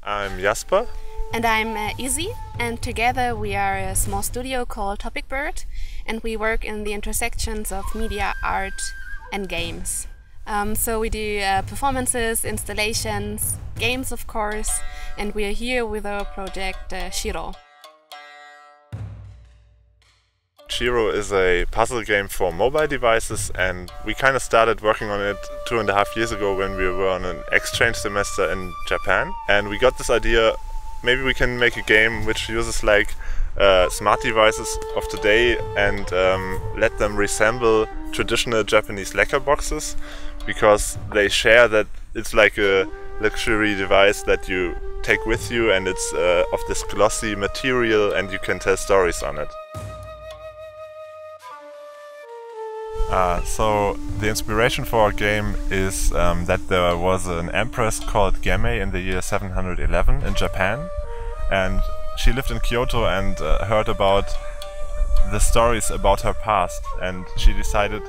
I'm Jasper. And I'm Izzy, and together we are a small studio called Topicbird, and we work in the intersections of media, art and games. So we do performances, installations, games of course, and we are here with our project Shiro. Shiro is a puzzle game for mobile devices, and we kind of started working on it 2.5 years ago when we were on an exchange semester in Japan. And we got this idea, maybe we can make a game which uses like smart devices of today and let them resemble traditional Japanese lacquer boxes, because they share that it's like a luxury device that you take with you, and it's of this glossy material and you can tell stories on it. So the inspiration for our game is that there was an empress called Gamei in the year 711 in Japan, and she lived in Kyoto and heard about the stories about her past, and she decided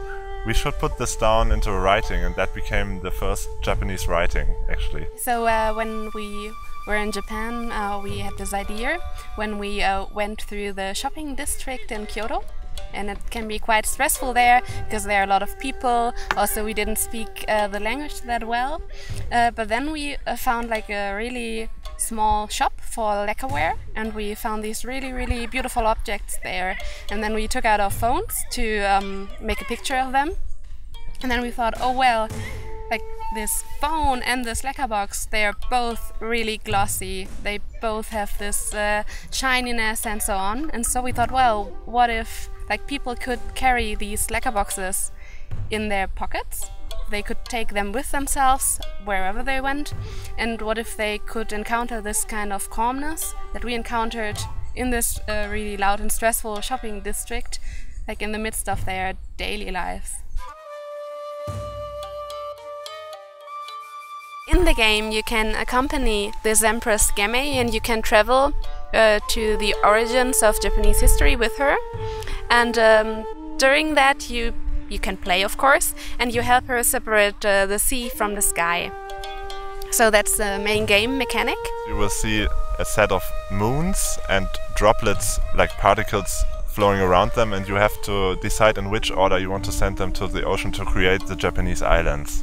we should put this down into writing, and that became the first Japanese writing actually. So when we were in Japan, we had this idea when we went through the shopping district in Kyoto. And it can be quite stressful there because there are a lot of people. Also, we didn't speak the language that well. But then we found like a really small shop for lacquerware, and we found these really beautiful objects there. And then we took out our phones to make a picture of them. And then we thought, oh well, like this phone and this lacquer box, they are both really glossy. They both have this shininess and so on. And so we thought, well, what if like people could carry these lacquer boxes in their pockets? They could take them with themselves wherever they went. And what if they could encounter this kind of calmness that we encountered in this really loud and stressful shopping district, like in the midst of their daily lives? In the game you can accompany this Empress Gamei, and you can travel to the origins of Japanese history with her. And during that you can play, of course, and you help her separate the sea from the sky. So that's the main game mechanic. You will see a set of moons and droplets, like particles, flowing around them, and you have to decide in which order you want to send them to the ocean to create the Japanese islands.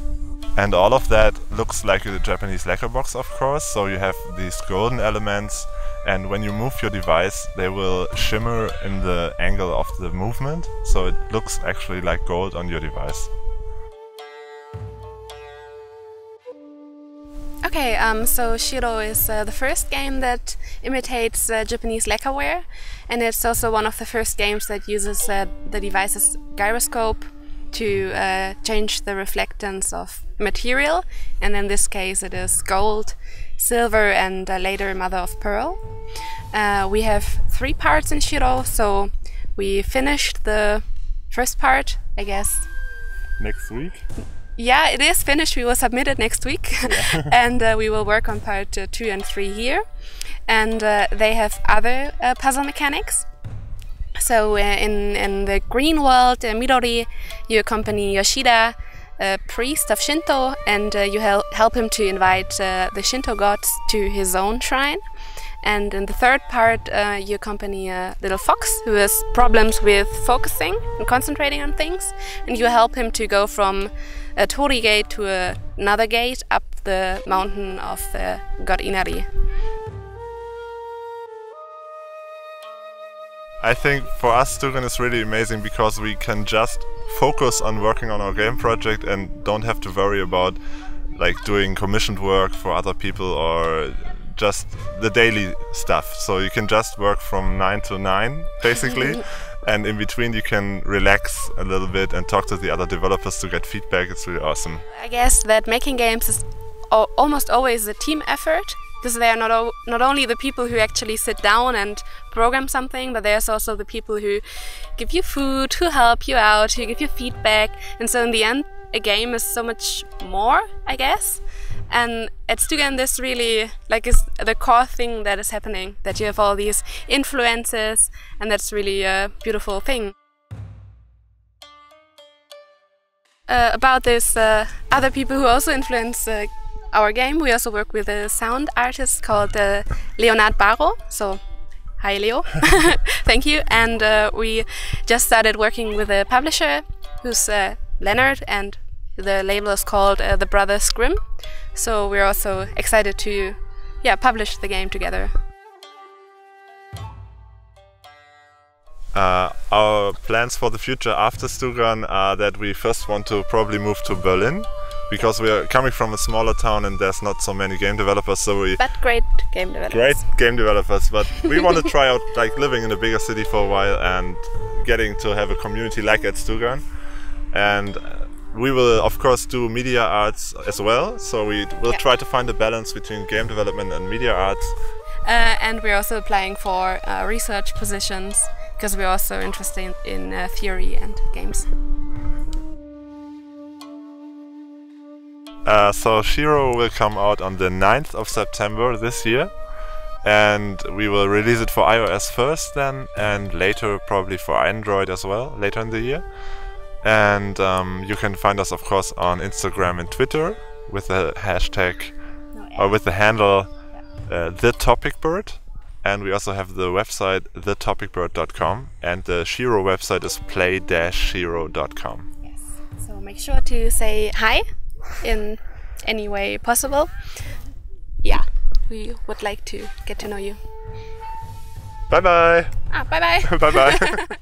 And all of that looks like a Japanese lacquer box, of course, so you have these golden elements, and when you move your device they will shimmer in the angle of the movement, so it looks actually like gold on your device. Okay, so Shiro is the first game that imitates Japanese lacquerware, and it's also one of the first games that uses the device's gyroscope to change the reflectance of material, and in this case it is gold, silver and later mother of pearl. We have 3 parts in Shiro, so we finished the first part, I guess, next week? Yeah, it is finished. We will submit it next week. Yeah. And we will work on part 2 and 3 here, and they have other puzzle mechanics. So in the green world, MIDORI, you accompany Yoshida, a priest of Shinto, and you help him to invite the Shinto gods to his own shrine. And in the third part, you accompany a little fox who has problems with focusing and concentrating on things, and you help him to go from a Tori gate to another gate up the mountain of the god Inari. I think for us Stugan is really amazing because we can just focus on working on our game project and don't have to worry about like doing commissioned work for other people or just the daily stuff. So you can just work from 9 to 9 basically, and in between you can relax a little bit and talk to the other developers to get feedback. It's really awesome. I guess that making games is almost always a team effort, because they are not only the people who actually sit down and program something, but there's also the people who give you food, who help you out, who give you feedback. And so in the end, a game is so much more, I guess. And at Stugan, this really is the core thing that is happening, that you have all these influences, and that's really a beautiful thing. About this other people who also influence our game, we also work with a sound artist called Leonard Baro. So, hi Leo, thank you. And we just started working with a publisher who's Leonard, and the label is called The Brothers Grimm. So we're also excited to publish the game together. Our plans for the future after Stugan are that we first want to probably move to Berlin, because we are coming from a smaller town and there's not so many game developers. But great game developers. Great game developers, but we want to try out like living in a bigger city for a while and getting to have a community like at Stugan. And we will of course do media arts as well, so we will try to find a balance between game development and media arts. And we're also applying for research positions, because we're also interested in theory and games. So Shiro will come out on the 9th of September this year, and we will release it for iOS first then, and later probably for Android as well, later in the year. And you can find us of course on Instagram and Twitter with the hashtag or with the handle the Topicbird, and we also have the website thetopicbird.com, and the Shiro website is play-shiro.com. Yes, so make sure to say hi in any way possible. Yeah, we would like to get to know you. Bye bye. Bye bye. Bye bye.